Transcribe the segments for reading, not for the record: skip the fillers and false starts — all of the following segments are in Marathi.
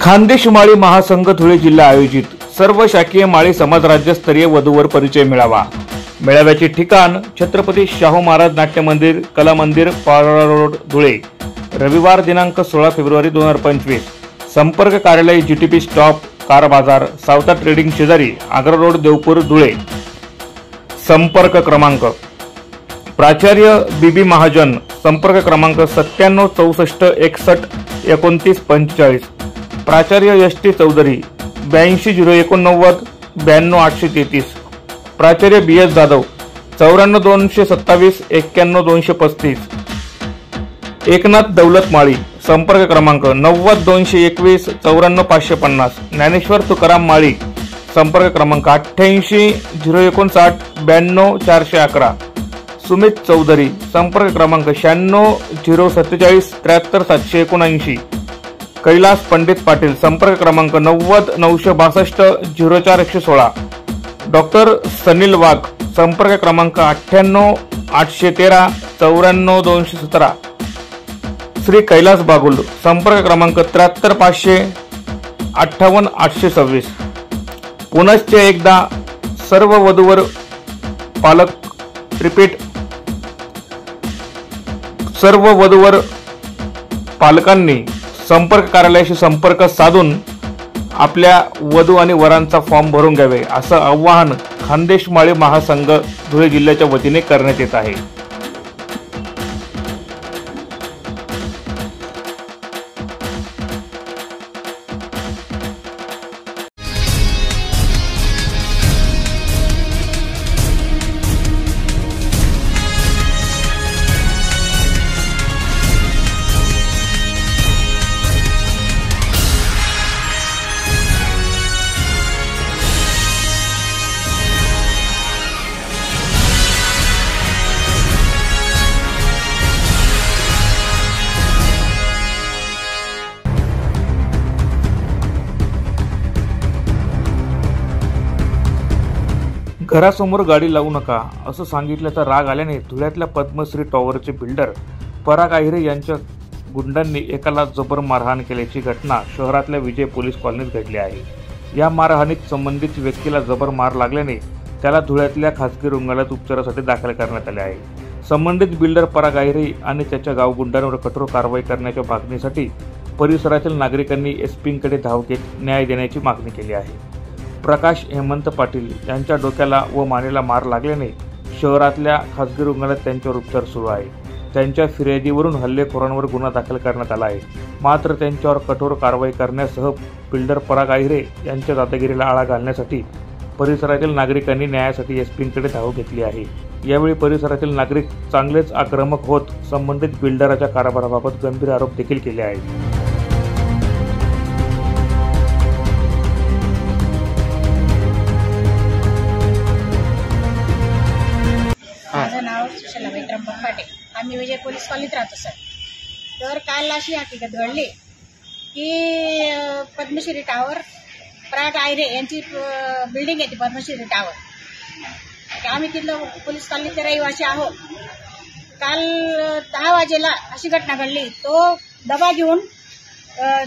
खानदेश माळी महासंघ धुळे जिल्हा आयोजित सर्व शाखीय माळी समाज राज्यस्तरीय वधूवर परिचय मेळावा। मेळाव्याचे ठिकाण छत्रपती शाहू महाराज नाट्य मंदिर कला मंदिर पारोळा रोड धुळे। रविवार दिनांक 16 फेब्रुवारी 2025। संपर्क कार्यालय जीटीपी स्टॉप कार बाजार सावता ट्रेडिंग शेजारी आग्रा रोड देवपूर धुळे। संपर्क क्रमांक प्राचार्य बीबी महाजन संपर्क क्रमांक 9764612945। प्राचार्य एसटी चौधरी 8209 92833। प्राचार्य बीएस जाधव 94227 91235। एकनाथ दौलत माळी संपर्क क्रमांक 90221 94550। ज्ञानेश्वर तुकाराम माळी संपर्क क्रमांक 88 059 411। सुमित चौधरी संपर्क क्रमांक 96 047 73 779। कैलास पंडित पाटील संपर्क क्रमांक 90 962 04 116। डॉक्टर सनील वाघ संपर्क क्रमांक 98 813 94 217। श्री कैलास बागुल संपर्क क्रमांक 73 500 58 826। पुनश्च एकदा सर्व वधूवर पालक रिपीट सर्व वधूवर पालकांनी संपर्क कार्यालयाशी संपर्क साधून आपल्या वधू आणि वरांचा फॉर्म भरून घ्यावे असं आवाहन खानदेश माळी महासंघ धुळे जिल्ह्याच्या वतीने करण्यात येत आहे। घरासमोर गाडी लावू नका असं सांगितल्याचा राग आल्याने धुळ्यातल्या पद्मश्री टॉवरचे बिल्डर पराग आहिरे यांच्या गुंडांनी एकाला जबर मारहाण केल्याची घटना शहरातल्या विजय पोलीस कॉलनीत घडली आहे। या मारहाणीत संबंधित व्यक्तीला जबर मार लागल्याने त्याला धुळ्यातल्या खासगी रुग्णालयात उपचारासाठी दाखल करण्यात आले आहे। संबंधित बिल्डर पराग आहिरे आणि त्याच्या गाव गुंडांवर कठोर कारवाई करण्याच्या मागणीसाठी परिसरातील नागरिकांनी एसपींकडे धाव घेत न्याय देण्याची मागणी केली आहे। प्रकाश हेमंत पाटील यांच्या डोक्याला व मानेला मार लागल्याने शहरातल्या खासगी रुग्णालयात त्यांच्यावर उपचार सुरू आहे। त्यांच्या फिर्यादीवरून हल्लेखोरांवर गुन्हा दाखल करण्यात आला आहे। मात्र त्यांच्यावर कठोर कारवाई करण्यासह बिल्डर पराग आहिरे यांच्या दादागिरीला आळा घालण्यासाठी परिसरातील नागरिकांनी न्यायासाठी एसपींकडे धाव घेतली आहे। यावेळी परिसरातील नागरिक चांगलेच आक्रमक होत संबंधित बिल्डरच्या कारभाराबाबत गंभीर आरोप देखील केले आहेत। आम्ही विजय पोलीस कॉलनीत राहतो सर। तर काल अशी हकीकत घडली की पद्मश्री टावर पराग आहिरे यांची बिल्डिंग आहे ती पद्मश्री टावर। आम्ही तिथलं पोलीस कॉलनीचे रहिवासी आहोत। काल 10 वाजेला अशी घटना घडली, तो डबा घेऊन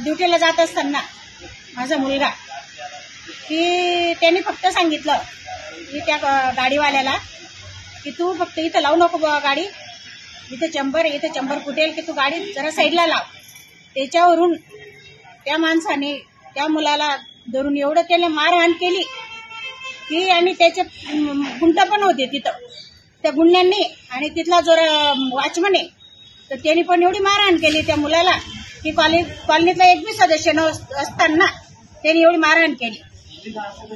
ड्युटीला जात असताना माझा मुलगा की त्यांनी फक्त सांगितलं की त्या गाडीवाल्याला की तू फक्त इथं लावू नको गाडी, इथे चंबर फुटेल की तू गाडी जरा साईडला लाव। त्याच्यावरून त्या माणसाने त्या मुलाला धरून एवढं त्याने मारहाण केली की आणि त्याचे गुंड पण होते तिथं त्या गुंड्यांनी आणि तिथला जो वॉचमन आहे तर त्यांनी पण एवढी मारहाण केली त्या मुलाला की कॉलनीतला एक बी सदस्य असताना त्यांनी एवढी मारहाण केली।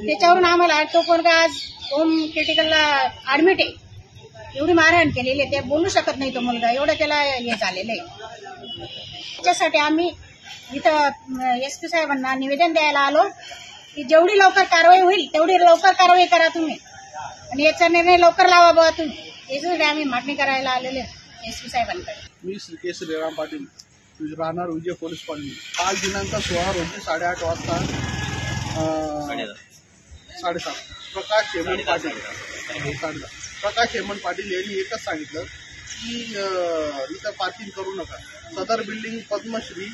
त्याच्यावरून आम्हाला तो पोरगा आज होम क्रिटिकलला ऍडमिट आहे। एवढी मारहाण केलेली आहे, ते बोलू शकत नाही तो मुलगा, एवढं त्याला हे झालेलं आहे। त्याच्यासाठी आम्ही इथं एसपी साहेबांना निवेदन द्यायला आलो की जेवढी लवकर कारवाई होईल तेवढी लवकर कारवाई करा तुम्ही आणि याचा निर्णय लवकर लावा बघा तुम्ही। याच्यासाठी आम्ही मागणी करायला आलेले एसपी साहेबांकडे। मी श्री श्रीराम पाटील राहणार विजय पोलीस कॉलनी। काल दिनांक 16 रोजी 8:30 वाजता 7:30 प्रकाश हेमंत पाटील यांनी एकच सांगितलं की इथं पार्किंग करू नका। सदर बिल्डिंग पद्मश्री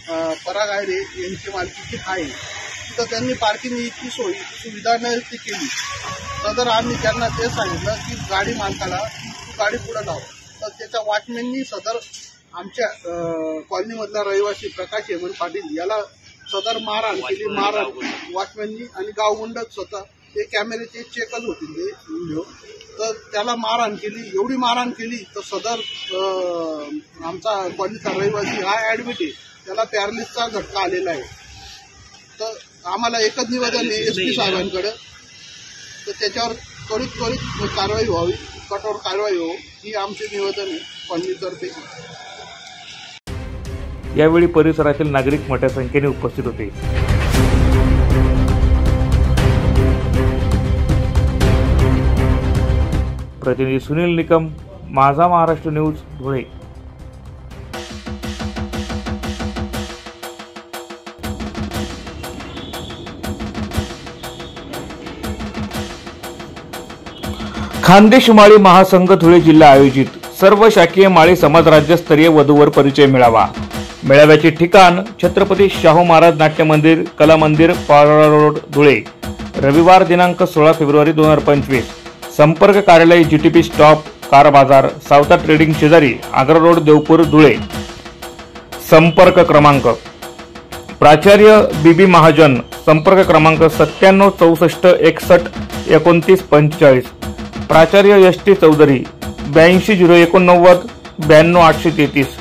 पराग आयरे यांची मालकीची आहे, तिथं त्यांनी पार्किंगची सुविधा न केली. सदर आम्ही त्यांना ते सांगितलं की गाडी मालकाला गाडी पुढे लाव. तर त्याच्या वॉचमॅननी सदर आमच्या कॉलनीमधला रहिवासी प्रकाश हेमंत पाटील याला सदर मारहाण केली. मारहाण वॉचमॅननी आणि गावगुंडच स्वतः ते कॅमेऱ्याचे चेकच होतील ते व्हिडिओ. तर त्याला मारहाण केली. एवढी मारहाण केली तर सदर आमचा कॉलनीचा रहिवासी हा ॲडमिट आहे, त्याला पॅरालिसचा झटका आलेला आहे. तर आम्हाला एकच निवेदन आहे SP साहेबांकडे, तर त्याच्यावर त्वरित कारवाई व्हावी, कठोर कारवाई हो, ही आमचे निवेदन आहे कॉलनीतर्फे. यावेळी परिसरातील नागरिक मोठ्या संख्येने उपस्थित होते. प्रतिनिधी सुनील निकम, माझा महाराष्ट्र न्यूज, धुळे. खानदेश माळी महासंघ धुळे जिल्हा आयोजित सर्व शाखीय माळी समाज राज्यस्तरीय वधूवर परिचय मेळावा. मेळाव्याचे ठिकाण छत्रपती शाहू महाराज नाट्य मंदिर, कला मंदिर, पारोळा रोड, धुळे. रविवार दिनांक 16 फेब्रुवारी 2025. संपर्क कार्यालय GTP स्टॉप, कार बाजार, सावता ट्रेडिंग शेजारी, आग्रा रोड, देवपूर, धुळे. संपर्क क्रमांक प्राचार्य BB महाजन, संपर्क क्रमांक 97 64 61 29 45. प्राचार्य ST चौधरी, 82 089 92 833.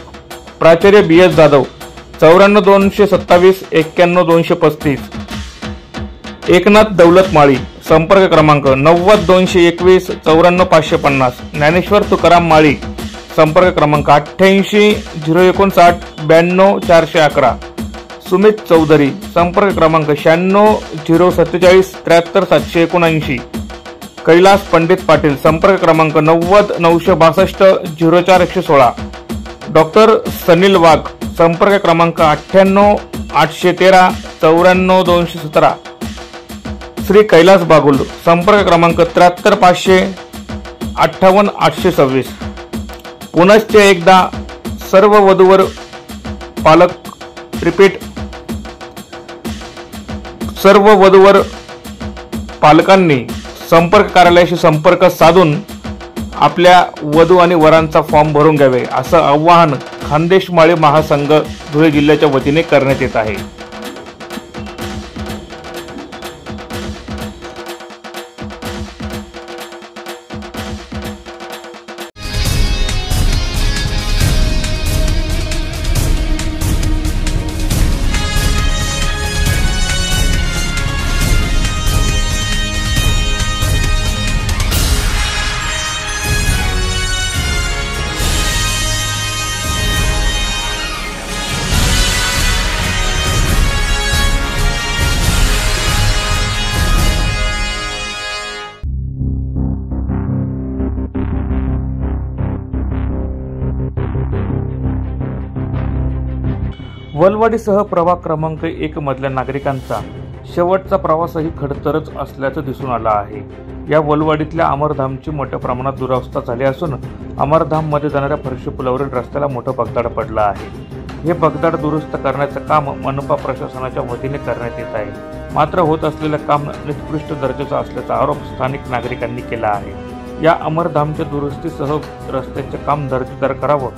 प्राचार्य BS जाधव, 94 227 91 235. एकनाथ दौलत माळी, संपर्क क्रमांक 90 221 94 550. ज्ञानेश्वर तुकाराम माळी, संपर्क क्रमांक 88 059 92 411. सुमित चौधरी, संपर्क क्रमांक 96 047 73 779. कैलास पंडित पाटील, संपर्क क्रमांक 90 962 04 116. डॉक्टर सनील वाघ, संपर्क क्रमांक 98 813 94 217. श्री कैलास बागुल, संपर्क क्रमांक 73 500 58 826. पुनश्च एकदा सर्व वधूवर पालक रिपीट सर्व वधूवर पालकांनी संपर्क कार्यालयाशी संपर्क साधून आपल्या वधू आणि वरांचा फॉर्म भरून घ्यावे, असं आवाहन खानदेश माळी महासंघ धुळे जिल्ह्याच्या वतीने करण्यात येत आहे. वलवाडीसह प्रभाग क्रमांक 1 मधल्या नागरिकांचा शेवटचा प्रवासही खडतरच असल्याचं दिसून आलं आहे. या वलवाडीतल्या अमरधामची मोठ्या प्रमाणात दुरावस्था झाली असून अमरधाममध्ये जाणाऱ्या फरशी पुलावरील रस्त्याला मोठं भगदाड पडलं आहे. हे भगदाड दुरुस्त करण्याचं काम मनपा प्रशासनाच्या वतीने करण्यात येत आहे. मात्र होत असलेलं काम निकृष्ट दर्जाचं असल्याचा आरोप स्थानिक नागरिकांनी केला आहे. या अमरधामच्या दुरुस्तीसह रस्त्याचे काम दर्जेदार करावं,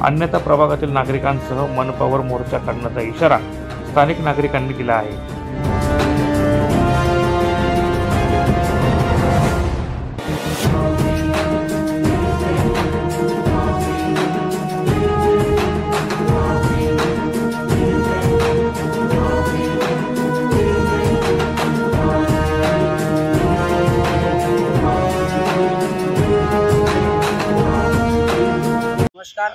अन्यथा प्रभागातील नागरिकांसह मनपावर मोर्चा काढण्याचा इशारा स्थानिक नागरिकांनी दिला आहे. नमस्कार,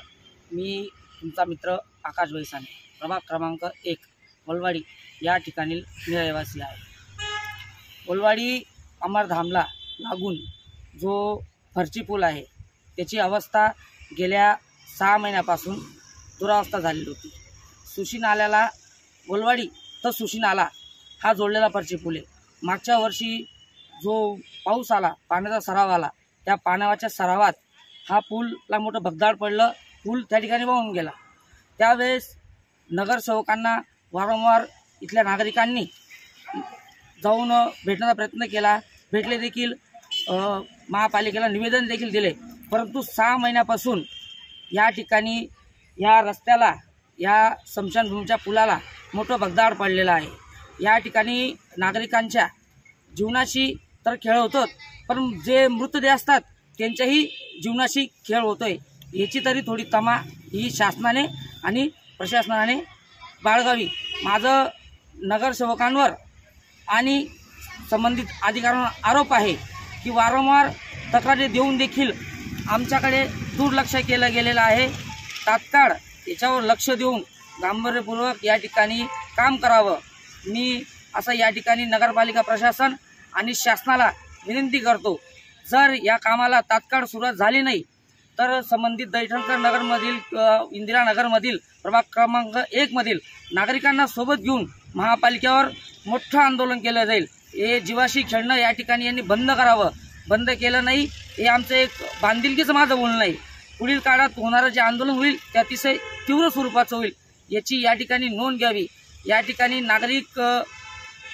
मी तुमचा मित्र आकाश बैसाने, प्रभाग क्रमांक 1 वलवाडी या ठिकाणी रहिवासी आहे. वलवाडी अमरधामला लागून जो फरची पूल आहे त्याची अवस्था गेल्या 6 महिन्यापासून दुरावस्था झालेली होती. सुशी नाल्याला वलवाडी तर सुशी नाला हा जोडलेला फरची पूल आहे. मागच्या वर्षी जो पाऊस आला, पाण्याचा सराव आला, त्या पाण्याच्या सरावात हा पूलला मोठं भगदाड पडलं. पूल त्या ठिकाणी वाहून गेला. त्यावेळेस नगरसेवकांना वारंवार इथल्या नागरिकांनी जाऊन भेटण्याचा प्रयत्न केला, भेटले देखील, महापालिकेला निवेदन देखील दिले, परंतु 6 महिन्यापासून या ठिकाणी या रस्त्याला, या स्मशानभूमीच्या पुलाला मोठं भगदाड पडलेलं आहे. या ठिकाणी नागरिकांच्या जीवनाशी तर खेळ होतोच, पण जे मृतदेह असतात त्यांच्याही जीवनाशी खेळ होतोय. याची तरी थोडी तमा ही शासनाने आणि प्रशासनाने बाळगावी. माझं नगरसेवकांवर आणि संबंधित अधिकाऱ्यांवर आरोप आहे की वारंवार तक्रारी देऊन देखील आमच्याकडे दुर्लक्ष केलं गेलेलं आहे. तात्काळ याच्यावर लक्ष देऊन गांभीर्यपूर्वक या ठिकाणी काम करावं. मी असं या ठिकाणी नगरपालिका प्रशासन आणि शासनाला विनंती करतो. जर या कामाला तात्काळ सुरुवात झाली नाही तर संबंधित दैठणकर नगरमधील, इंदिरानगरमधील प्रभाग क्रमांक 1 मधील नागरिकांना सोबत घेऊन महापालिकेवर मोठं आंदोलन केलं जाईल. हे जीवाशी खेळणं या ठिकाणी यांनी बंद करावं. बंद केलं नाही हे आमचं एक बांधिलकीचं माझं बोलणं नाही. पुढील काळात होणारं जे आंदोलन होईल ते अतिशय तीव्र स्वरूपाचं होईल, याची या ठिकाणी नोंद घ्यावी. या ठिकाणी नागरिक,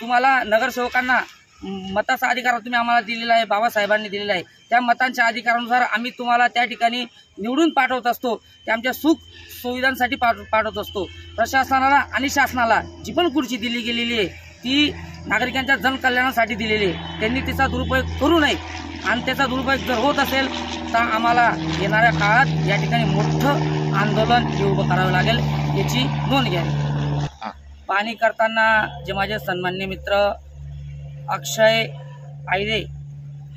तुम्हाला नगरसेवकांना मताचा अधिकार तुम्ही आम्हाला दिलेला आहे, बाबासाहेबांनी दिलेला आहे. त्या मतांच्या अधिकारानुसार आम्ही तुम्हाला त्या ठिकाणी निवडून पाठवत असतो. ते आमच्या सुख सुविधांसाठी पाठवत असतो. प्रशासनाला आणि शासनाला जी पण खुर्ची दिली गेलेली आहे ती नागरिकांच्या जनकल्याणासाठी दिलेली आहे. त्यांनी तिचा दुरुपयोग करू नये आणि त्याचा दुरुपयोग जर होत असेल तर आम्हाला येणाऱ्या काळात या ठिकाणी मोठं आंदोलन हे उभं करावं लागेल, याची नोंद घ्यावी. पाहणी करताना जे माझे सन्मान्य मित्र अक्षय आयरे,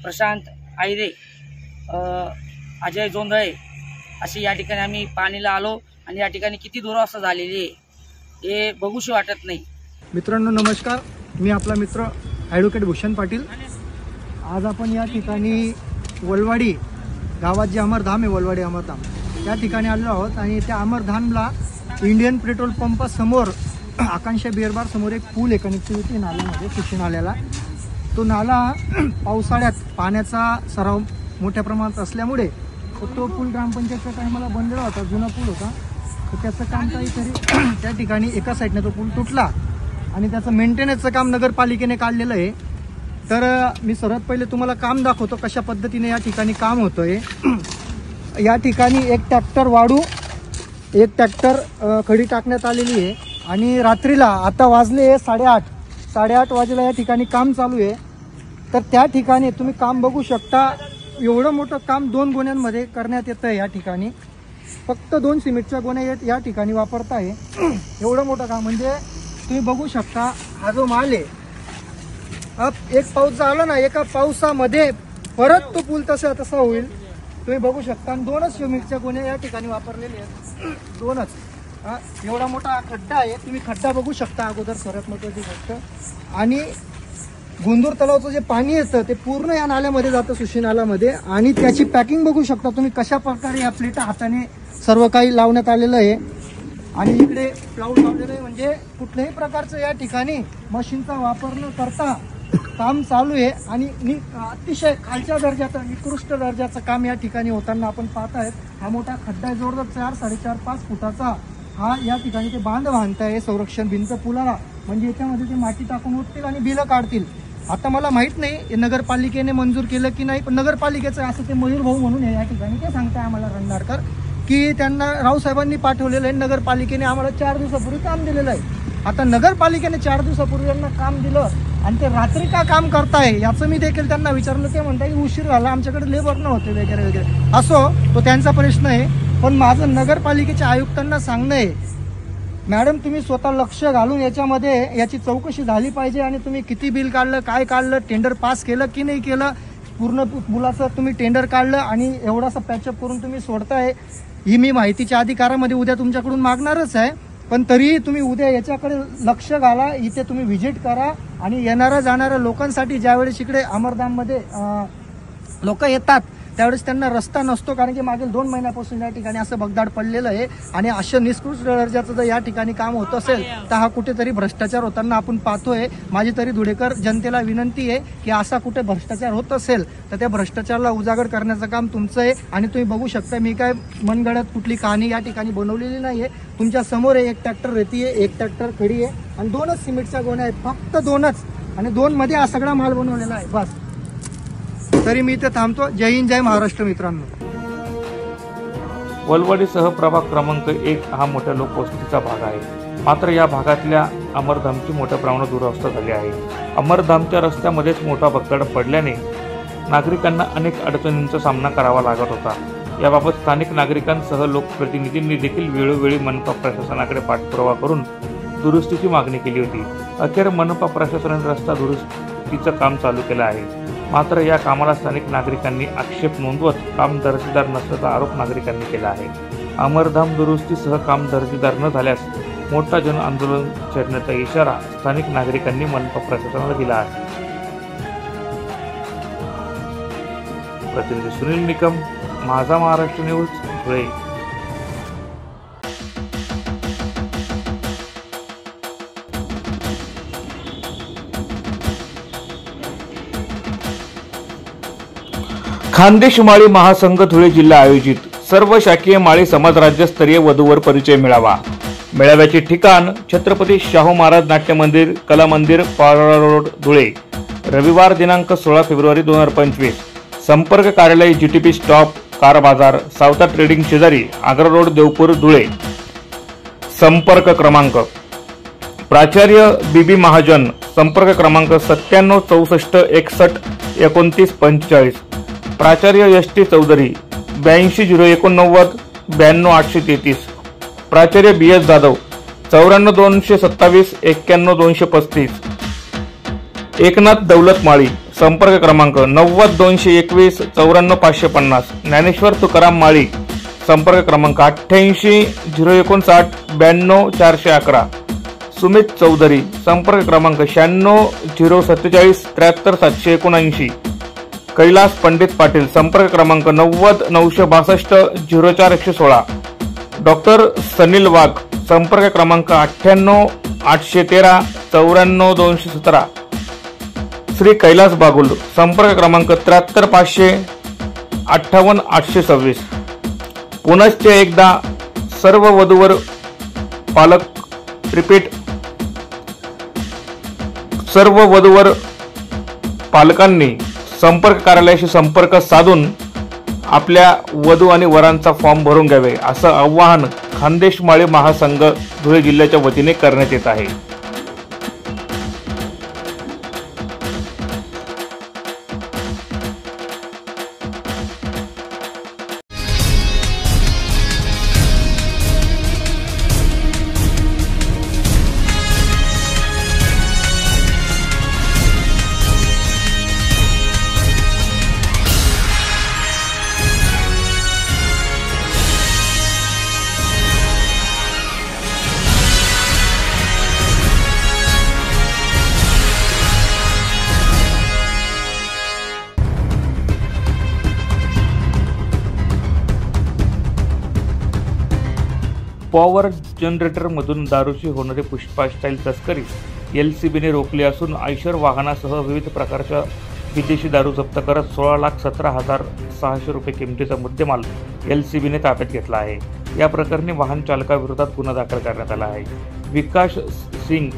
प्रशांत आयरे, अजय जोंधळे अशी या ठिकाणी आम्ही पाहणीला आलो आणि या ठिकाणी किती दुरावस्था झालेली आहे हे बघूशी वाटत नाही. मित्रांनो नमस्कार, मी आपला मित्र ॲडव्होकेट भूषण पाटील. आज आपण या ठिकाणी वलवाडी गावात जे अमरधाम आहे, वलवाडी अमरधाम, त्या ठिकाणी आलेलो आहोत. आणि त्या अमरधामला इंडियन पेट्रोल पंपासमोर आकांक्षा बिअरबार समोर एक पूल आहे कनेक्टिव्हिटी नाल्यामध्ये, सुशी नाल्याला. तो नाला पावसाळ्यात पाण्याचा सराव मोठ्या प्रमाणात असल्यामुळे तो पूल ग्रामपंचायतच्या टायमाला बनलेला होता, जुना पूल होता. तर त्याचं काम काहीतरी त्या ठिकाणी एका साईडने तो पूल तुटला आणि त्याचं मेंटेनन्सचं काम नगरपालिकेने काढलेलं आहे. तर मी सर्वात पहिले तुम्हाला काम दाखवतो कशा पद्धतीने या ठिकाणी काम होतं आहे. या ठिकाणी एक ट्रॅक्टर वाढू, एक ट्रॅक्टर खडी टाकण्यात आलेली आहे. आणि रात्रीला आता वाजले 8:30 वाजेला या ठिकाणी काम चालू आहे. तर त्या ठिकाणी तुम्ही काम बघू शकता. एवढं मोठं काम 2 गोण्यांमध्ये करण्यात येतं आहे. या ठिकाणी फक्त 2 सिमेंटच्या गोण्या या ठिकाणी वापरत आहे. एवढं मोठं काम म्हणजे तुम्ही बघू शकता. हा जो माल आहे, एक पाऊस झाला ना, एका पावसामध्ये परत तो पूल तसा होईल. तुम्ही बघू शकता. आणि 2च सिमेंटच्या गोण्या या ठिकाणी वापरलेल्या आहेत, 2च. एवढा मोठा खड्डा आहे, तुम्ही खड्डा बघू शकता अगोदर, सर्वात महत्त्वाची गोष्ट. आणि गोंदूर तलावाचं जे पाणी येतं ते पूर्ण या नाल्यामध्ये जातं, सुशी नाल्यामध्ये. आणि त्याची पॅकिंग बघू शकता तुम्ही कशा प्रकारे या प्लेटा हाताने सर्व काही लावण्यात आलेलं आहे. आणि इकडे प्लाऊड लावलेलं आहे, म्हणजे कुठल्याही प्रकारचं या ठिकाणी मशीनचा वापर न करता काम चालू आहे. आणि अतिशय खालच्या दर्जाचं, निकृष्ट दर्जाचं काम या ठिकाणी होताना आपण पाहत आहेत. हा मोठा खड्डा आहे, जवळजवळ 4, 4.5, 5 फुटाचा. हा या ठिकाणी ते बांध बांधताय संरक्षण भिंत पुलाला, म्हणजे याच्यामध्ये ते माती टाकून उठतील आणि बिलं काढतील. आता मला माहित नाही नगरपालिकेने मंजूर केलं की नाही, पण नगरपालिकेचं असं ते मयूर भाऊ म्हणून आहे या ठिकाणी, ते सांगताय आम्हाला रंधारकर की त्यांना रावसाहेबांनी पाठवलेलं आहे. नगरपालिकेने आम्हाला 4 दिवसापूर्वी काम दिलेलं आहे. आता नगरपालिकेने 4 दिवसापूर्वी त्यांना काम दिलं आणि ते रात्री का काम करताय याचं मी देखील त्यांना विचारलं. ते म्हणताय की उशीर झाला, आमच्याकडे लेबर नव्हते वगैरे वगैरे. असो, तो त्यांचा प्रश्न आहे. पण माझं नगरपालिकेच्या आयुक्तांना सांगणं आहे, मॅडम तुम्ही स्वतः लक्ष घालून याच्यामध्ये याची चौकशी झाली पाहिजे. आणि तुम्ही किती बिल काढलं, काय काढलं, टेंडर पास केलं की नाही केलं, पूर्ण मुलाचं तुम्ही टेंडर काढलं आणि एवढासा पॅचअप करून तुम्ही सोडताय, ही मी माहितीच्या अधिकारामध्ये उद्या तुमच्याकडून मागणारच आहे. पण तरीही तुम्ही उद्या याच्याकडे लक्ष घाला, इथे तुम्ही व्हिजिट करा. आणि येणाऱ्या जाणाऱ्या लोकांसाठी ज्यावेळेस इकडे अमरधाममध्ये लोक येतात त्यावेळेस त्यांना रस्ता नसतो, कारण की मागील 2 महिन्यापासून या ठिकाणी असं भगदाड पडलेलं आहे. आणि असं निकृष्ट दर्जाचं जर या ठिकाणी काम होत असेल तर हा कुठेतरी भ्रष्टाचार होताना आपण पाहतोय. माझी तरी धुळेकर जनतेला विनंती आहे की असा कुठे भ्रष्टाचार होत असेल तर त्या भ्रष्टाचाराला उजागर करण्याचं काम तुमचं आहे. आणि तुम्ही बघू शकता, मी काय मनगडत कुठली कहाणी या ठिकाणी बनवलेली नाहीये. तुमच्या समोर आहे, 1 ट्रॅक्टर रेती आहे, 1 ट्रॅक्टर खडी आहे आणि 2च सिमेंटच्या गोण्या आहेत, फक्त 2च. आणि 2 मध्ये हा सगळा माल बनवलेला आहे बस. तरी मी इथे थांबतो. जय हिंद, जय महाराष्ट्र मित्रांनो. वलवाडीसह प्रभाग क्रमांक 1 हा मोठ्या लोकवस्तीचा भाग आहे. मात्र या भागातल्या अमरधामची मोठ्या प्रमाणात दुरावस्था झाली आहे. अमरधामच्या रस्त्यामध्येच मोठा भगदाड पडल्याने नागरिकांना अनेक अडचणींचा सामना करावा लागत होता. याबाबत स्थानिक नागरिकांसह लोकप्रतिनिधींनी देखील वेळोवेळी मनपा प्रशासनाकडे पाठपुरावा करून दुरुस्तीची मागणी केली होती. अखेर मनपा प्रशासनाने रस्ता दुरुस्तीचं काम चालू केलं आहे. मात्र या कामाला स्थानिक नागरिकांनी आक्षेप नोंदवत काम दर्जेदार नसल्याचा आरोप नागरिकांनी केला आहे. अमरधाम दुरुस्तीसह काम दर्जेदार न झाल्यास मोठा जन आंदोलन छेडण्याचा इशारा स्थानिक नागरिकांनी मनपा प्रशासनाला दिला आहे. प्रतिनिधी सुनील निकम, माझा महाराष्ट्र न्यूज, धुळे. खानदेश माळी महासंघ धुळे जिल्हा आयोजित सर्व शाखीय माळी समाज राज्यस्तरीय वधूवर परिचय मेळावा. मेळाव्याचे ठिकाण छत्रपती शाहू महाराज नाट्य मंदिर, कला मंदिर, पारोळा रोड, धुळे. रविवार दिनांक 16 फेब्रुवारी 2025. संपर्क कार्यालय GTP स्टॉप, कार बाजार, सावता ट्रेडिंग शेजारी, आग्रा रोड, देवपूर, धुळे. संपर्क क्रमांक प्राचार्य BB महाजन, संपर्क क्रमांक 97 64 61 29 45. प्राचार्य ST चौधरी, 82 089 92 833. प्राचार्य BS जाधव, 94 227 91 235. एकनाथ दौलत माळी, संपर्क क्रमांक 90 221 94 550. ज्ञानेश्वर तुकाराम माळी, संपर्क क्रमांक 88 059 92 411. सुमित चौधरी, संपर्क क्रमांक 96 047 73 779. कैलास पंडित पाटील, संपर्क क्रमांक 90 962 04 116. डॉक्टर सनील वाघ, संपर्क क्रमांक 98 813 94 217. श्री कैलास बागुल, संपर्क क्रमांक 73 500 58 826. पुनश्च एकदा सर्व वधूवर पालक रिपीट सर्व वधूवर पालकांनी संपर्क कार्यालयाशी संपर्क साधून आपल्या वधू आणि वरांचा फॉर्म भरून घ्यावे, असं आवाहन खानदेश माळी महासंघ धुळे जिल्ह्याच्या वतीने करण्यात येत आहे. पॉवर जनरेटरमधून दारूची होणारी पुष्पा स्टाईल तस्करी LCBने रोखली असून आयशर वाहनासह विविध प्रकारच्या विदेशी दारू जप्त करत 16,17,600 रुपये किमतीचा मुद्देमाल LCBने ताब्यात घेतला आहे. या प्रकरणी वाहन चालकाविरोधात गुन्हा दाखल करण्यात आला आहे. विकास सिंग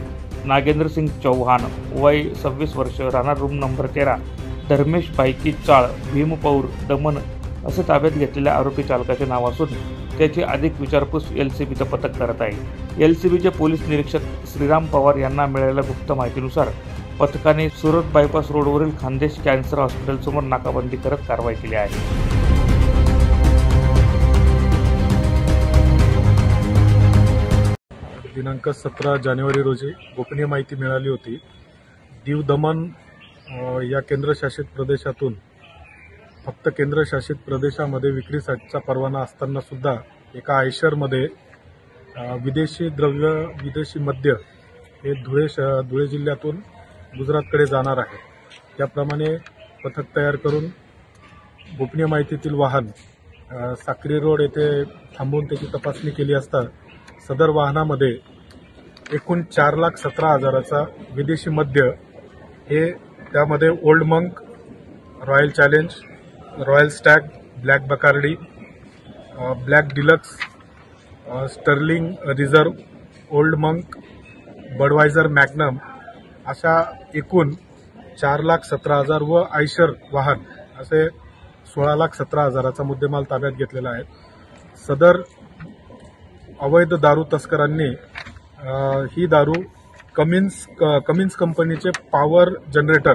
नागेंद्र सिंग चौहान, वय 26 वर्ष, राहणार रूम नंबर 13, धर्मेश बायकी चाळ, भीम पौर, दमन असे ताब्यात घेतलेल्या आरोपी चालकाचे नाव असून त्याची अधिक विचारपूस LCBचं पथक करत आहे. LCBचे पोलीस निरीक्षक श्रीराम पवार यांना मिळालेल्या गुप्त माहितीनुसार पथकाने सुरत बायपास रोडवरील खानदेश कॅन्सर हॉस्पिटलसमोर नाकाबंदी करत कारवाई केली आहे. दिनांक 17 जानेवारी रोजी गोपनीय माहिती मिळाली होती. दीव दमण या केंद्रशासित प्रदेशातून फक्त केंद्रशासित प्रदेशामध्ये विक्रीसाठीचा परवाना असताना सुद्धा एका आयशरमध्ये विदेशी मद्य हे धुळे जिल्ह्यातून गुजरातकडे जाणार आहे. त्याप्रमाणे पथक तयार करून गोपनीय माहितीतील वाहन साक्री रोड येथे थांबवून त्याची तपासणी केली असता सदर वाहनामध्ये एकूण 4,17,000चा विदेशी मद्य हे त्यामध्ये Old Monk, Royal Challenge, Royal Stag, Black Bacardi, Black Deluxe, Sterling Reserve, Old Monk, Budweiser Magnum अशा एकूण 4,17,000 व आयशर वाहन असे 16,17,000चा मुद्देमाल ताब्यात घेतलेला आहे. सदर अवैध दारू तस्करांनी ही दारू कमिन्स कंपनीचे पॉवर जनरेटर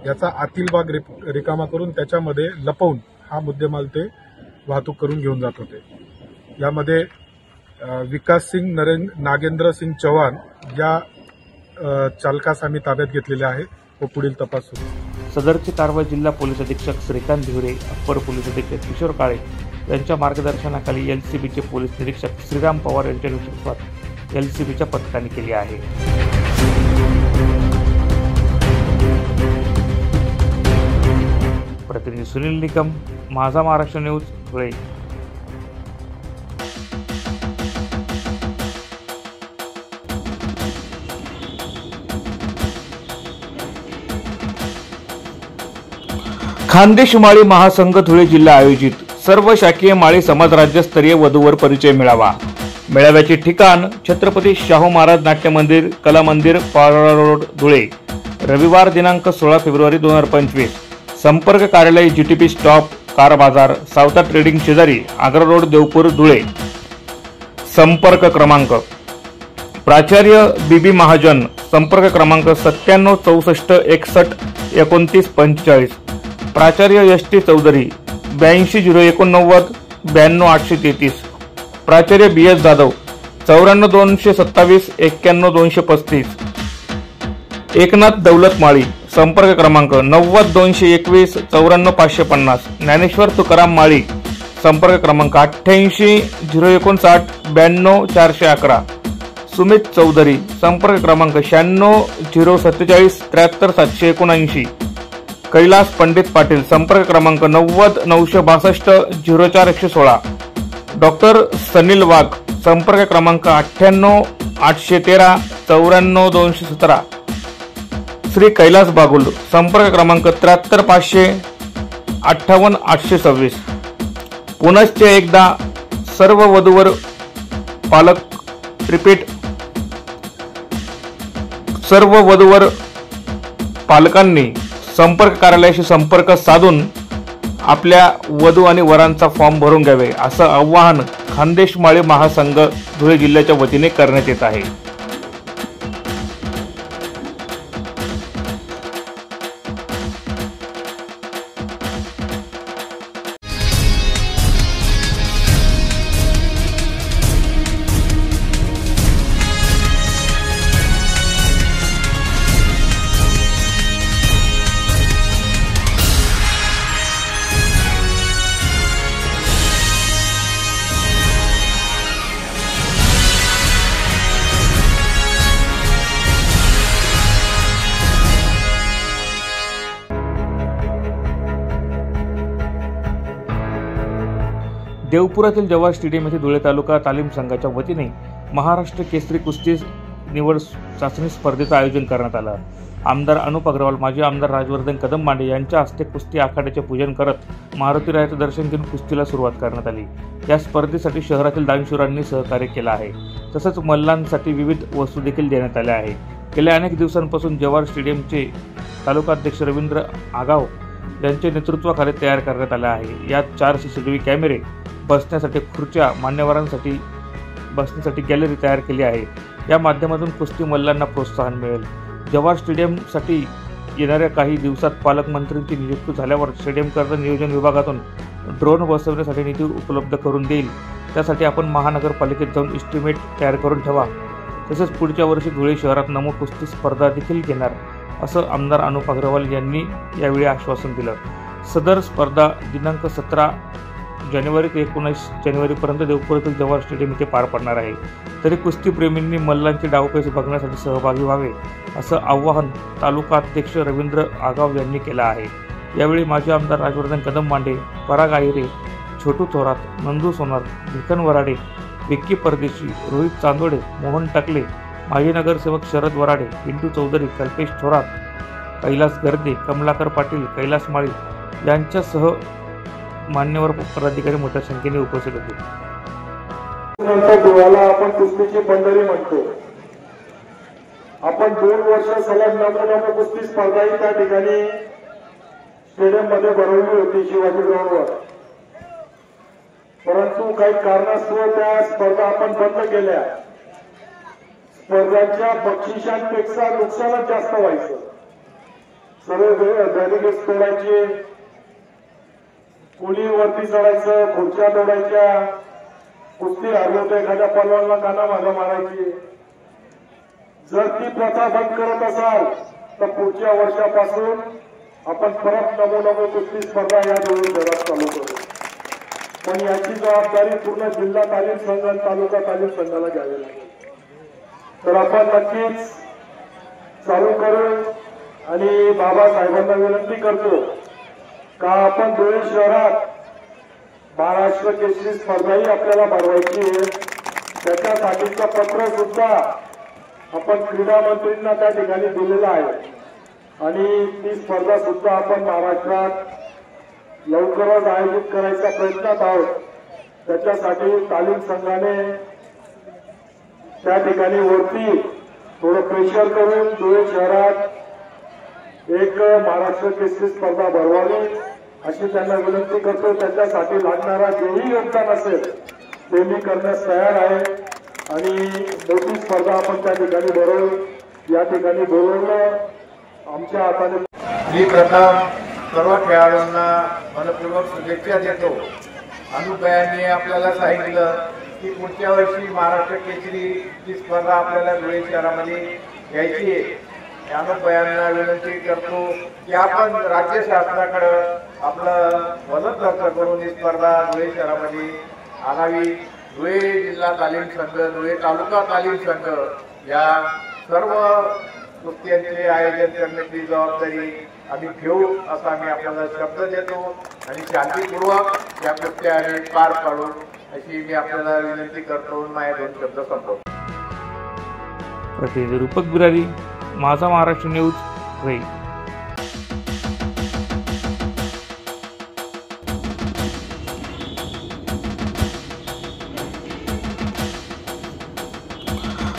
याचा आतील भाग रिकामा करून त्याच्यामध्ये लपवून हा मुद्देमाल ते वाहतूक करून घेऊन जात होते. यामध्ये विकास सिंग नागेंद्र सिंग चव्हाण या चालकास आम्ही ताब्यात घेतलेले आहे व पुढील तपास सुरू. सदरची कारवाई जिल्हा पोलीस अधीक्षक श्रीकांत धिवरे, अप्पर पोलीस अधीक्षक किशोर काळे यांच्या मार्गदर्शनाखाली एलसीबीचे पोलीस निरीक्षक श्रीराम पवार यांच्या नेतृत्वात एलसीबीच्या पथकाने केली आहे. प्रतिनिधी सुनील निकम, माझा महाराष्ट्र न्यूज, धुळे. खानदेश माळी महासंघ धुळे जिल्हा आयोजित सर्व शाखीय माळी समाज राज्यस्तरीय वधूवर परिचय मेळावा. मेळाव्याचे ठिकाण छत्रपती शाहू महाराज नाट्य मंदिर, कला मंदिर, पारोळा रोड, धुळे. रविवार दिनांक 16 फेब्रुवारी 2025. संपर्क कार्यालय जीटीपी स्टॉप, कार बाजार, सावता ट्रेडिंग शेजारी, आग्रा रोड, देवपूर, धुळे. संपर्क क्रमांक प्राचार्य बीबी महाजन, संपर्क क्रमांक 97 64 61 29 45. प्राचार्य एस.टी. चौधरी, 82 089 92 833. प्राचार्य बी.एस. जाधव, 94 227 91 235. एकनाथ दौलत माळी, संपर्क क्रमांक 90 221 94 550. ज्ञानेश्वर तुकाराम माळी, संपर्क क्रमांक 88 059 92 411. सुमित चौधरी, संपर्क क्रमांक 96 047 73 779. कैलास पंडित पाटील, संपर्क क्रमांक 90 962 04 116. डॉक्टर सनील वाघ, संपर्क क्रमांक 98 813 94 217. श्री कैलास बागुल, संपर्क क्रमांक 73 500 58 826. पुनश्च एकदा सर्व वधूवर पालक रिपीट सर्व वधूवर पालकांनी संपर्क कार्यालयाशी संपर्क साधून आपल्या वधू आणि वरांचा फॉर्म भरून घ्यावे असं आवाहन खानदेश माळी महासंघ धुळे जिल्ह्याच्या वतीने करण्यात येत आहे. देवपुरातील जवाहर स्टेडियम येथे धुळे तालुका तालीम संघाच्या वतीने महाराष्ट्र केसरी कुस्ती निवड चाचणी स्पर्धेचं आयोजन करण्यात आलं. आमदार अनुप अग्रवाल, माजी आमदार राजवर्धन कदम मांडे यांच्या हस्ते कुस्ती आखाड्याचे पूजन करत मारुती रायाचं दर्शन घेऊन कुस्तीला सुरुवात करण्यात आली. या स्पर्धेसाठी शहरातील दानशूरांनी सहकार्य केलं आहे. तसंच मल्लांसाठी विविध वस्तू देखील देण्यात आल्या आहे. गेल्या अनेक दिवसांपासून जवाहर स्टेडियमचे तालुकाध्यक्ष रवींद्र आगाव यांच्या नेतृत्वाखाली तयार करण्यात आला आहे. यात 4 CCTV कॅमेरे, बसण्यासाठी खुर्च्या, मान्यवरांसाठी बसण्यासाठी गॅलरी तयार केली आहे. या माध्यमातून कुस्ती मल्लांना प्रोत्साहन मिळेल. जवाहर स्टेडियमसाठी येणाऱ्या काही दिवसात पालकमंत्र्यांची नियुक्ती झाल्यावर स्टेडियम कर्ज नियोजन विभागातून ड्रोन बसवण्यासाठी निधी उपलब्ध करून देईल. त्यासाठी आपण महानगरपालिकेत जाऊन इस्टिमेट तयार करून ठेवा. तसेच पुढच्या वर्षी धुळे शहरात नमो कुस्ती स्पर्धा देखील घेणार असं आमदार अनुप अग्रवाल यांनी यावेळी आश्वासन दिलं. सदर स्पर्धा दिनांक 17 जानेवारी ते 19 जानेवारीपर्यंत देवपुरातील जवाहर स्टेडियम इथे पार पडणार आहे. तरी कुस्तीप्रेमींनी मल्लांचे डावपेच बघण्यासाठी सहभागी व्हावे असं आवाहन तालुकाध्यक्ष रवींद्र आगाव यांनी केलं आहे. यावेळी माजी आमदार राजवर्धन कदम मांडे, पराग आहिरे, छोटू थोरात, नंदू सोनार, भिकन वराडे, विक्की परदेशी, रोहित चांदोडे, मोहन टकले, माजी नगरसेवक शरद वराडे, पिंटू चौधरी, कल्पेश थोरात, कैलास गर्दे, कमलाकर पाटील, कैलास माळी यांच्यासह मान्यवर पदाधिकारी मोठ्या संख्येने उपस्थित होते. गोव्याला आपण कुस्तीची पंढरी म्हणतो. आपण 2 वर्ष सलग नमो कुस्ती स्पर्धाही त्या ठिकाणी स्टेडियम मध्ये भरवली होती शिवाजी ग्राउंडवर. परंतु काही कारणास्तव त्या स्पर्धा आपण बंद केल्या. स्पर्धांच्या बक्षिसांपेक्षा नुकसानच जास्त व्हायचं. सर्व बॅरिकेड्स तोडायचे, कोणी वरती चढायचं, खुर्च्या तोडायच्या, कुस्ती हरवत एखाद्या पलवानला काना मागा मारायची. जर ती प्रथा बंद करत असाल तर पुढच्या वर्षापासून आपण परत नमो कुस्ती स्पर्धा या दोन शहरात चालू करू. पण याची जबाबदारी पूर्ण जिल्हा तालीम संघ आणि तालुका तालीम संघाला घ्यावी लागेल. तर आपण नक्कीच चालू करू. आणि बाबासाहेबांना विनंती करतो का आपण धुळे शहरात महाराष्ट्र केसरी स्पर्धाही आपल्याला भरवायची आहे. त्याच्यासाठीचं पत्र सुद्धा आपण क्रीडा मंत्रींना त्या ठिकाणी दिलेलं आहे. आणि ती स्पर्धा सुद्धा आपण महाराष्ट्रात लवकरच आयोजित करायच्या प्रयत्नात आहोत. त्याच्यासाठी तालीम संघाने त्या ठिकाणी वरती थोडं प्रेशर करून धुळे शहरात एक महाराष्ट्र केसरी स्पर्धा भरवावी अशी त्यांना विनंती करतो. त्याच्यासाठी लागणारा जेही योगदान असेल ते मी करण्यास तयार आहे. आणि मोठी स्पर्धा आपण त्या ठिकाणी भरवू. या ठिकाणी बोलवलं आमच्या हाताने. मी प्रथम सर्व खेळाडूंना मनपूर्वक शुभेच्छा देतो. अनुपयांनी आपल्याला सांगितलं की पुढच्या वर्षी महाराष्ट्र केसरी ची स्पर्धा आपल्याला धुळे शहरामध्ये घ्यायची आहे. अनुपयांना विनंती करतो की आपण राज्य शासनाकडे आपलं मदत खर्च करून ही स्पर्धा धुळे शहरामध्ये आणावी. धुळे जिल्हा तालीम संघ, धुळे तालुका तालीम संघ या सर्व कुस्त्यांचे आयोजन करण्याची जबाबदारी आम्ही घेऊ असा आम्ही आपल्याला शब्द देतो. आणि शांतीपूर्वक या कुस्त्या आम्ही पार पाडू अशी मी आपल्याला विनंती करतो. माझे 2 शब्द संपवतो. प्रतिनिधी रूपक बिरारी, माझा महाराष्ट्र न्यूज, धुळे.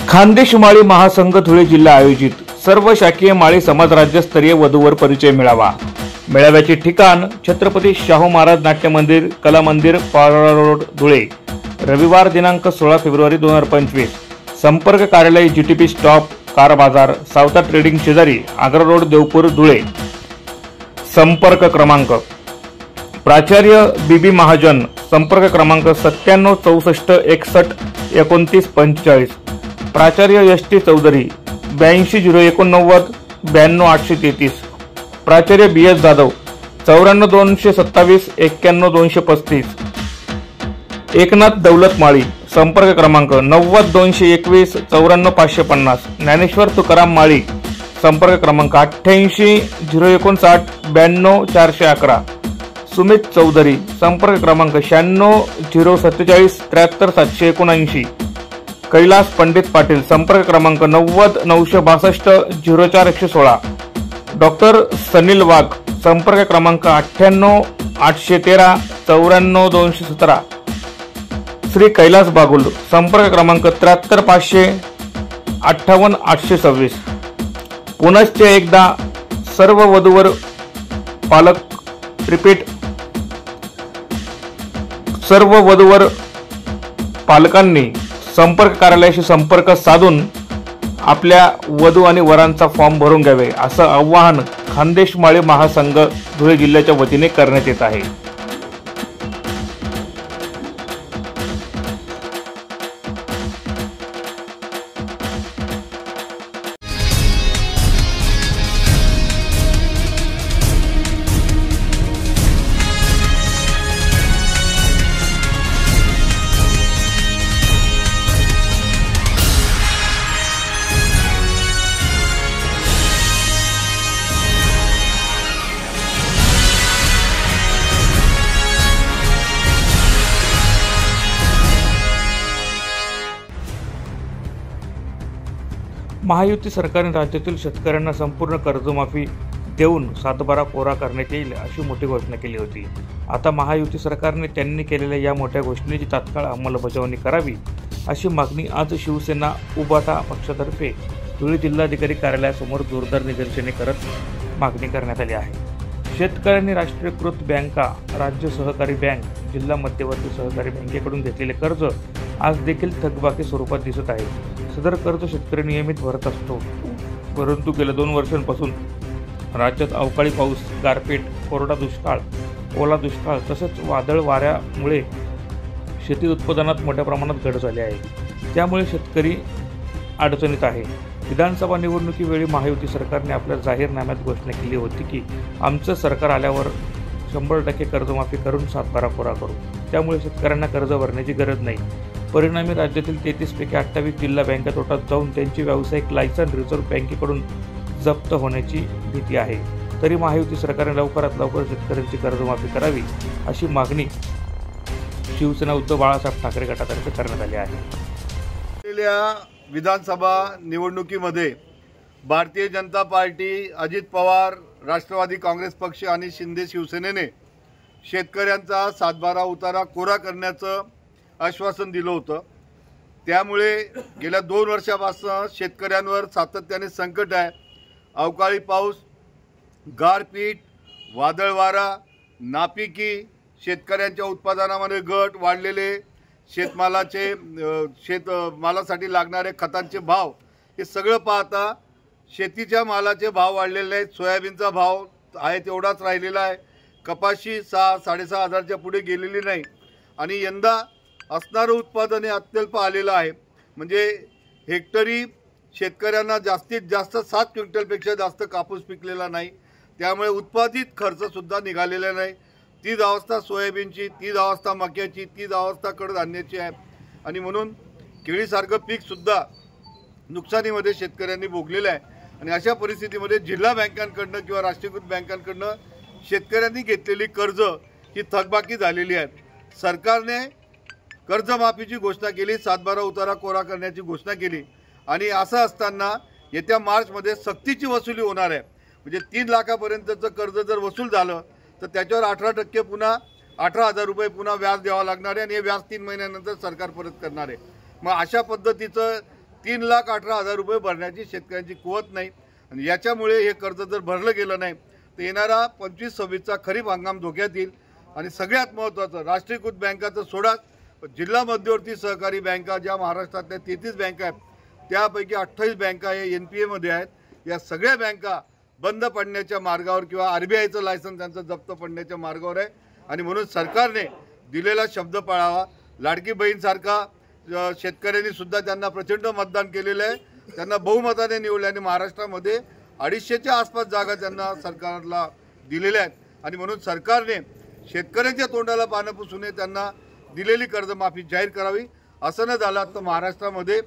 खानदेश माळी महासंघ धुळे जिल्हा आयोजित सर्व शाखीय माळी समाज राज्यस्तरीय वधूवर परिचय मेळावा. मेळाव्याचे ठिकाण छत्रपती शाहू महाराज नाट्य मंदिर, कला मंदिर, पारोळा रोड, धुळे. रविवार दिनांक 16 फेब्रुवारी 2025. संपर्क कार्यालय GTP स्टॉप, कार बाजार, सावता ट्रेडिंग शेजारी, आग्रा रोड, देवपूर, धुळे. संपर्क क्रमांक प्राचार्य BB महाजन, संपर्क क्रमांक 97 64 61 29 45. प्राचार्य ST चौधरी, 82 089 92 833. प्राचार्य BS जाधव, 94 227 91 235. एकनाथ दौलत माळी, संपर्क क्रमांक 90 221 94 550. ज्ञानेश्वर तुकाराम माळी, संपर्क क्रमांक 88 059 92 411. सुमित चौधरी, संपर्क क्रमांक 96 047 73 779. कैलास पंडित पाटील, संपर्क क्रमांक 90 962 04 116. डॉक्टर सनील वाघ, संपर्क क्रमांक 98 813 94 217. श्री कैलास बागुल, संपर्क क्रमांक 73 500 58 826. पुनश्च एकदा सर्व वधूवर पालक रिपीट सर्व वधूवर पालकांनी संपर्क कार्यालयाशी संपर्क साधून आपल्या वधू आणि वरांचा फॉर्म भरून घ्यावे असं आवाहन खानदेश माळी महासंघ धुळे जिल्ह्याच्या वतीने करण्यात येत आहे. महायुती सरकारने राज्यातील शेतकऱ्यांना संपूर्ण कर्जमाफी देऊन सातबारा कोरा करण्यात येईल अशी मोठी घोषणा केली होती. आता महायुती सरकारने त्यांनी केलेल्या या मोठ्या घोषणेची तात्काळ अंमलबजावणी करावी अशी मागणी आज शिवसेना उबाटा पक्षातर्फे धुळे जिल्हाधिकारी कार्यालयासमोर जोरदार निदर्शने करत मागणी करण्यात आली आहे. शेतकऱ्यांनी राष्ट्रीयकृत बँका, राज्य सहकारी बँक, जिल्हा मध्यवर्ती सहकारी बँकेकडून घेतलेले कर्ज आज देखील थकबाकी स्वरूपात दिसत आहे. सदर कर्ज शेतकरी नियमित भरत असतो, परंतु गेल्या 2 वर्षांपासून राज्यात अवकाळी पाऊस, गारपीट, कोरडा दुष्काळ, ओला दुष्काळ तसेच वादळ वाऱ्यामुळे शेती उत्पादनात मोठ्या प्रमाणात घट झाली आहे. त्यामुळे शेतकरी अडचणीत आहे. विधानसभा निवडणुकीवेळी महायुती सरकारने आपल्या जाहीरनाम्यात घोषणा केली होती की आमचं सरकार आल्यावर 100% कर्जमाफी करून सातबारा कोरा करू. त्यामुळे शेतकऱ्यांना कर्ज भरण्याची गरज नाही. परिणामी राज्यातील 33 पैकी 28 जिल्हा बँका तोट्यात जाऊन त्यांची व्यावसायिक लायसन रिझर्व्ह बँकेकडून जप्त होण्याची भीती आहे. तरी महायुती सरकारने लवकरात लवकर शेतकऱ्यांची कर्जमाफी करावी अशी मागणी शिवसेना उद्धव बाळासाहेब ठाकरे गटातर्फे करण्यात आली आहे. विधानसभा निवडणुकीमध्ये भारतीय जनता पार्टी, अजित पवार, राष्ट्रवादी काँग्रेस पक्ष आणि शिंदे शिवसेनेने शेतकऱ्यांचा सातबारा उतारा कोरा करण्याचं आश्वासन दिलं होतं. त्यामुळे गेल्या 2 वर्षापासून शेतकऱ्यांवर सातत्याने संकट आहे. अवकाळी पाऊस, गारपीट, वादळ वारा, नापिकी, शेतकऱ्यांच्या उत्पादनामध्ये घट, वाढलेले शेतमालासाठी लागणारे खतांचे भाव, हे सगळं पाहता शेतीच्या मालाचे भाव वाढलेले आहेत. सोयाबीनचा भाव आहे तेवढाच राहिलेला आहे. कपाशी 6-6.5 हजारच्या पुढे गेलेली नाही आणि यंदा असणारं उत्पादन हे अत्यल्प आलेलं आहे. म्हणजे हेक्टरी शेतकऱ्यांना जास्तीत जास्त 7 क्विंटलपेक्षा जास्त कापूस पिकलेला नाही. त्यामुळे उत्पादित खर्चसुद्धा निघालेला नाही. तीच अवस्था सोयाबीनची, तीच अवस्था मक्याची, तीच अवस्था कडधान्याची आहे. आणि म्हणून केळीसारखं पीकसुद्धा नुकसानीमध्ये शेतकऱ्यांनी भोगलेलं आहे. आणि अशा परिस्थितीमध्ये जिल्हा बँकांकडनं किंवा राष्ट्रीयकृत बँकांकडनं शेतकऱ्यांनी घेतलेली कर्ज ही थकबाकी झालेली आहेत. सरकारने कर्जमाफीची घोषणा केली, सातबारा उतारा कोरा करण्याची घोषणा केली आणि असं असताना येत्या मार्चमध्ये सक्तीची वसुली होणार आहे. म्हणजे 3 लाखापर्यंतचं कर्ज जर वसूल झालं तर त्याच्यावर 18% पुन्हा 18,000 रुपये पुन्हा व्याज द्यावं लागणार आहे आणि हे व्याज 3 महिन्यानंतर सरकार परत करणार आहे. मग अशा पद्धतीचं 3,18,000 रुपये भरण्याची शेतकऱ्यांची कुवत नाही आणि याच्यामुळे हे कर्ज जर भरलं गेलं नाही तर येणारा 25-26चा खरीप हंगाम धोक्यात येईल. आणि सगळ्यात महत्त्वाचं, राष्ट्रीयकृत बँकाचं सोडा, जिल्हा मध्यवर्ती सहकारी बँका ज्या महाराष्ट्रातल्या 33 बँका आहेत त्यापैकी 28 बँका हे NPA आहेत. या सगळ्या बँका बंद पडण्याच्या मार्गावर किंवा RBIचं लायसन त्यांचं जप्त पडण्याच्या मार्गावर आहे. आणि म्हणून सरकारने दिलेला शब्द पाळावा. लाडकी बहीणसारखा शेतकऱ्यांनी सुद्धा त्यांना प्रचंड मतदान केलेलं आहे. त्यांना बहुमताने निवडले आणि महाराष्ट्रामध्ये 250च्या आसपास जागा त्यांना सरकारला दिलेल्या आहेत. आणि म्हणून सरकारने शेतकऱ्यांच्या तोंडाला पानं पुसू नये, त्यांना दिलेली कर्जमाफी जाहीर करावी. असं न झालं तर महाराष्ट्रामध्ये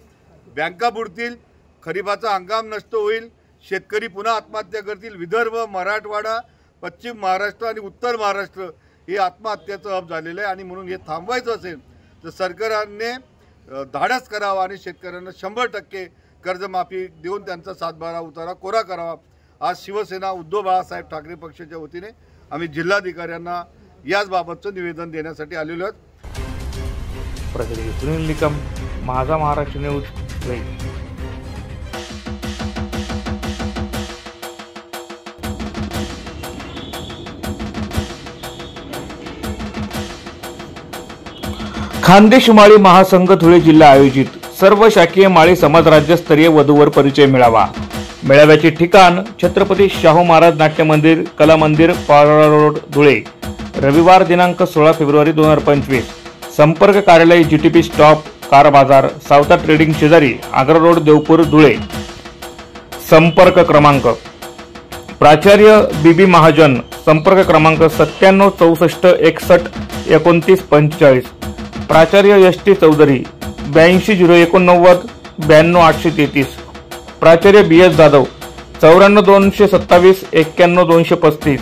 बँका बुडतील, खरीपाचा हंगाम नष्ट होईल, शेतकरी पुन्हा आत्महत्या करतील. विदर्भ, मराठवाडा, पश्चिम महाराष्ट्र आणि उत्तर महाराष्ट्र हे आत्महत्याचं हब झालेलं आहे. आणि म्हणून हे थांबवायचं असेल तर सरकारने धाडस करावा आणि शेतकऱ्यांना 100% कर्जमाफी देऊन त्यांचा सातबारा उतारा कोरा करावा. आज शिवसेना उद्धव बाळासाहेब ठाकरे पक्षाच्या वतीने आम्ही जिल्हाधिकाऱ्यांना याच बाबतचं निवेदन देण्यासाठी आलेलो आहोत. प्रतिनिधी सुनील निकम, माझा महाराष्ट्र न्यूज. खानदेश माळी महासंघ धुळे जिल्हा आयोजित सर्व शाखीय माळी समाज राज्यस्तरीय वधूवर परिचय मेळावा. मेळाव्याचे ठिकाण छत्रपती शाहू महाराज नाट्य मंदिर, कला मंदिर, पारोळा रोड, धुळे. रविवार दिनांक 16 फेब्रुवारी 2025. संपर्क कार्यालय GTP स्टॉप, कार बाजार, सावता ट्रेडिंग शेजारी, आग्रा रोड, देवपूर, धुळे. संपर्क क्रमांक प्राचार्य BB महाजन, संपर्क क्रमांक 97 64 61 29 45. प्राचार्य ST चौधरी, 82 089 92 833. प्राचार्य BS जाधव, 94 227 91 235.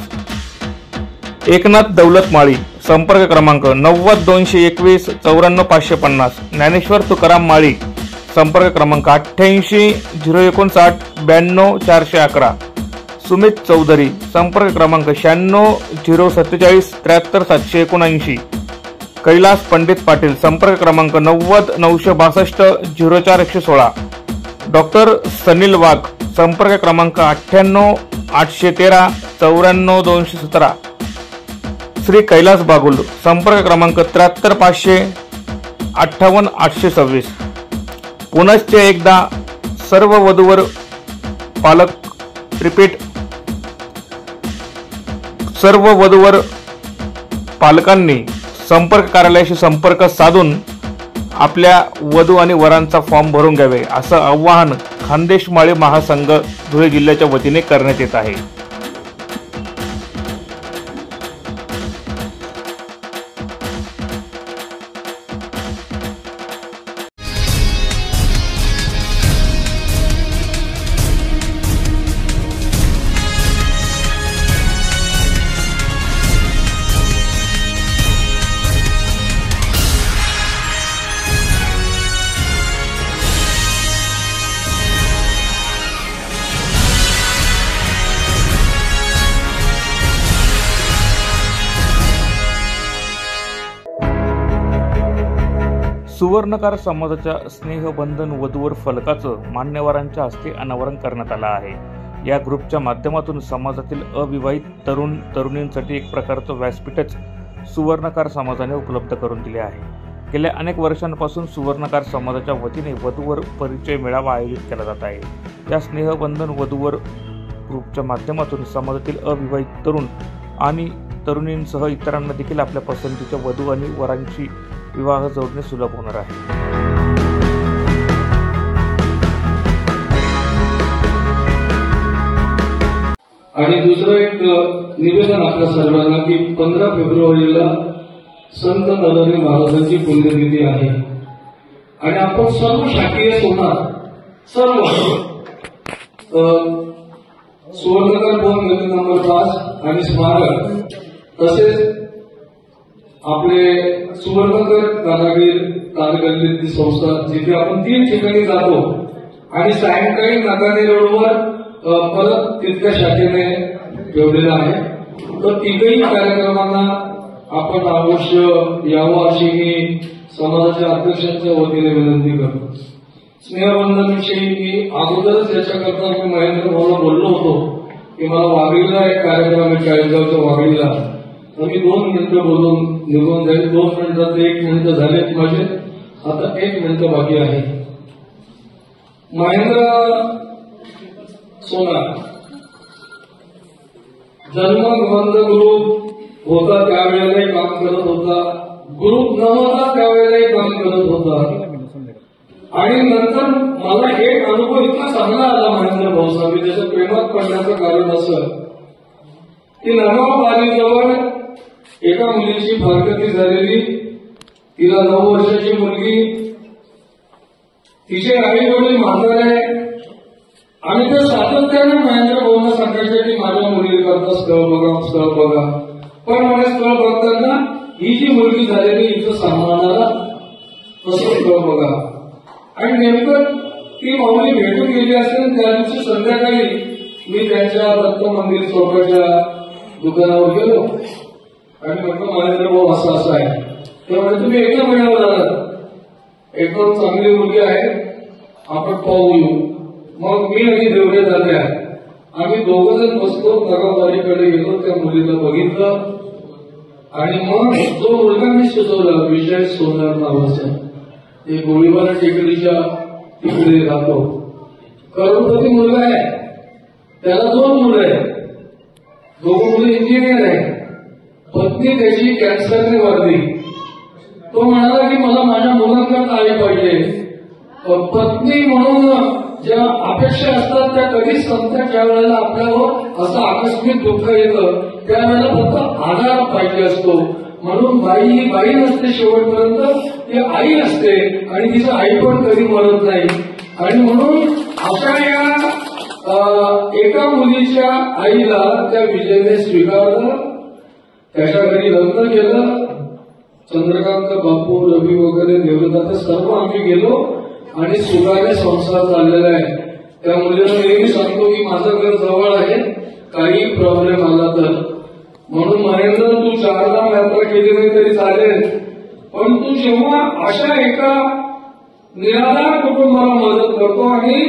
एकनाथ दौलत माळी, संपर्क क्रमांक 90 221 94 550. ज्ञानेश्वर तुकाराम माळी, संपर्क क्रमांक 88 059 92 411. सुमित चौधरी संपर्क क्रमांक 96 047 73 779. कैलास पंडित पाटील संपर्क क्रमांक 90 962 04 116. डॉक्टर सनील वाघ संपर्क क्रमांक 98 813 94 217. श्री कैलास बागुल संपर्क क्रमांक 73 500 58 826. पुनश्च एकदा सर्व वधूवर पालक रिपीट सर्व वधूवर पालकांनी संपर्क कार्यालयाशी संपर्क साधून आपल्या वधू आणि वरांचा फॉर्म भरून घ्यावे असं आवाहन खानदेश माळी महासंघ धुळे जिल्ह्याच्या वतीने करण्यात येत आहे. सुवर्णकार समाजाच्या स्नेहबंधन वधूवर फलकाचं मान्यवरांच्या हस्ते अनावरण करण्यात आलं आहे. या ग्रुपच्या माध्यमातून समाजातील अविवाहित तरुण तरुणींसाठी एक प्रकारचं व्यासपीठच सुवर्णकार समाजाने उपलब्ध करून दिले आहे. गेल्या अनेक वर्षांपासून सुवर्णकार समाजाच्या वतीने वधूवर परिचय मेळावा आयोजित केला जात आहे. या स्नेहबंधन वधूवर ग्रुपच्या माध्यमातून समाजातील अविवाहित तरुण आणि तरुणींसह इतरांना देखील आपल्या पसंतीच्या वधू आणि वरांची विवाह जोडणे सुलभ होणार आहे. आणि दुसरं एक निवेदन आपल्या सर्वांना की 15 फेब्रुवारीला संत नरहरी महाराजांची पुण्यतिथी आहे आणि आपण सर्व शाकीय सोनार सर्व सुवर्णकार भवन गल्ली नंबर 5 आणि स्मारक तसेच आपले सुवर्णकर कारागीर कारगल्लीतली संस्था जिथे आपण 3 ठिकाणी जातो आणि सायंकाळी नागाने रोडवर परत तितक्या शाखेने ठेवलेला आहे. तर तिघही कार्यक्रमांना आपण अवश्य यावं अशी मी समाजाच्या अध्यक्षांच्या वतीने विनंती करतो. स्नेहबंधनविषयी मी अगोदरच याच्याकरता मी महेंद्र भाऊला बोललो होतो की मला वाघळीला एक कार्यक्रम आहे चाळीसगावच्या वाघळीला. मी 2 मिनिटं बोलून निघून जाईल. 2 मिनिटात 1 मिनिट झालेत माझे. आता 1 मिनिट बाकी आहे. महेंद्र सोनार जन्मबंध ग्रुप होता त्यावेळेलाही काम करत होता, ग्रुप नव्हता त्यावेळेलाही काम करत होता. आणि नंतर मला एक अनुभव इतका चांगला आला महेंद्र भाऊसाहेब त्याच्या प्रेमात पडण्याचं कारण असं की नगाव पालीजवळ एका मुलीची फारकती झालेली, तिला 9 वर्षाची मुलगी, तिचे आई वडील म्हातारे आणि ते सातत्याने महेंद्र भाऊंना सांगायचे की माझ्या मुलीकरता स्थळ बघा स्थळ बघा. पण मला स्थळ बघताना ही जी मुलगी झालेली हिचं सामानाला तसं स्थळ बघा. आणि नेमकं ती माऊली भेटून गेली असेल त्या दिवशी संध्याकाळी मी त्यांच्या दत्त मंदिर चौकाच्या दुकानावर गेलो आणि म्हटलं महेंद्र भाऊ असं असं आहे. त्यामुळे तुम्ही एका महिन्यावर आलात, एकदम चांगली मुलगी आहे, आपण पाहू येऊ. मग मी आणि देवरे झाल्या आम्ही 2 जण बसलो, नगावारीकडे गेलो, त्या मुलीला बघितलं आणि मग जो मुलगा मी सुचवला विजय सोनार नावाचा, ते गोळीबार टेकडीच्या तिकडे राहतो, करोडपती मुलगा आहे. त्याला 2 मुलं आहेत, 2 मुलं इंजिनियर आहे. पत्नी त्याची कॅन्सरने वारली. तो म्हणाला की मला माझ्या मुलांकडे आई पाहिजे. पत्नी म्हणून ज्या अपेक्षा असतात त्या कधीच संपतात. ज्या वेळेला आपल्यावर असं आकस्मिक दुःख येतं त्यावेळेला फक्त आधार पाहिजे असतो. म्हणून बाई ही बाई नसते, शेवटपर्यंत ती आई असते आणि तिचं आई पण कधी मरत नाही. आणि म्हणून अशा या एका मुलीच्या आईला त्या विजयने स्वीकारलं, त्याच्या घरी लग्न केलं. चंद्रकांत बापू रवी वगैरे देवदत्त सर्व आम्ही गेलो. आणि सुखाने संसार चाललेला आहे. त्या मुलीला नेहमी सांगतो की माझं घर जवळ आहे, काही प्रॉब्लेम आला तर. म्हणून महेंद्र, तू 4 धाम यात्रा केली नाही तरी चालेल, पण तू जेव्हा अशा एका निराधार कुटुंबाला मदत करतो आणि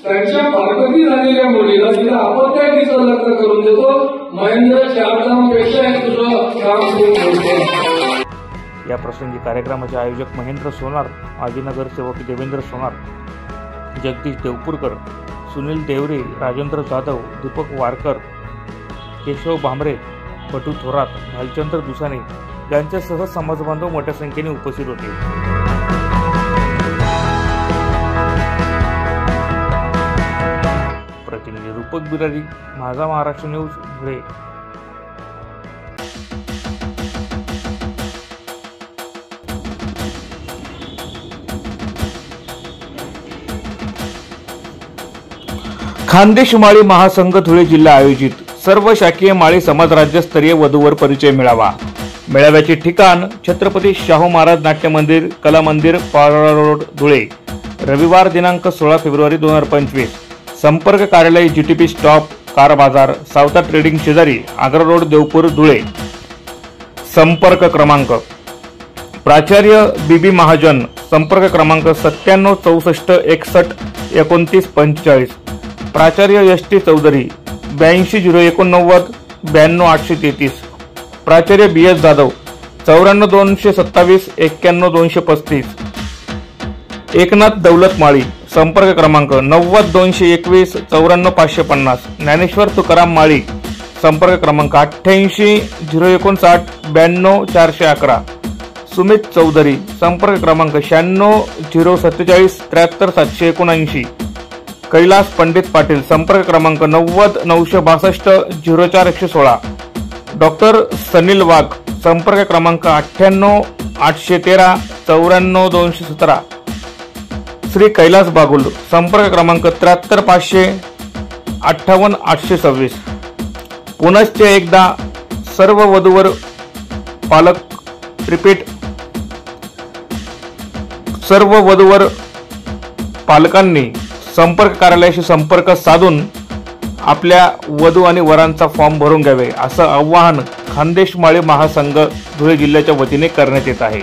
त्यांच्या पारकती झालेल्या मुलीला तिला अपत्यागीचं लग्न करून देतो, महेंद्र 4 धामपेक्षा तुझं काम खूप मोठं. या प्रसंगी कार्यक्रमाचे आयोजक महेंद्र सोनार, माजी नगरसेवक देवेंद्र सोनार, जगदीश देवपूरकर, सुनील देवरे, राजेंद्र जाधव, दीपक वारकर, केशव भांबरे, बटू थोरात, भालचंद्र दुसाने यांच्यासह समाजबांधव मोठ्या संख्येने उपस्थित होते. प्रतिनिधी रूपक बिरारी, माझा महाराष्ट्र न्यूज, धुळे. खानदेश माळी महासंघ धुळे जिल्हा आयोजित सर्व शाखीय माळी समाज राज्यस्तरीय वधूवर परिचय मेळावा. मेळाव्याचे ठिकाण छत्रपती शाहू महाराज नाट्य मंदिर, कला मंदिर, पारोळा रोड, धुळे. रविवार दिनांक 16 फेब्रुवारी 2025. संपर्क कार्यालय GTP स्टॉप, कार बाजार, सावता ट्रेडिंग शेजारी, आग्रा रोड, देवपूर, धुळे. संपर्क क्रमांक प्राचार्य BB महाजन, संपर्क क्रमांक 97 64 61 29 45. प्राचार्य ST चौधरी, 82 089 92 833. प्राचार्य BS जाधव, 94 227 91 235. एकनाथ दौलत माळी, संपर्क क्रमांक 90 221 94 550. ज्ञानेश्वर तुकाराम माळी, संपर्क क्रमांक 88 059 92 411. सुमित चौधरी, संपर्क क्रमांक 96 047 73 779. कैलास पंडित पाटील, संपर्क क्रमांक 90 962 04 116. डॉक्टर सनील वाघ, संपर्क क्रमांक 98 813 94 217. श्री कैलास बागुल, संपर्क क्रमांक 73 500 58 826. पुनश्च एकदा सर्व वधूवर पालक रिपीट सर्व वधूवर पालकांनी संपर्क कार्यालयाशी संपर्क साधून आपल्या वधू आणि वरांचा फॉर्म भरून घ्यावे, असं आवाहन खानदेश माळी महासंघ धुळे जिल्ह्याच्या वतीने करण्यात येत आहे.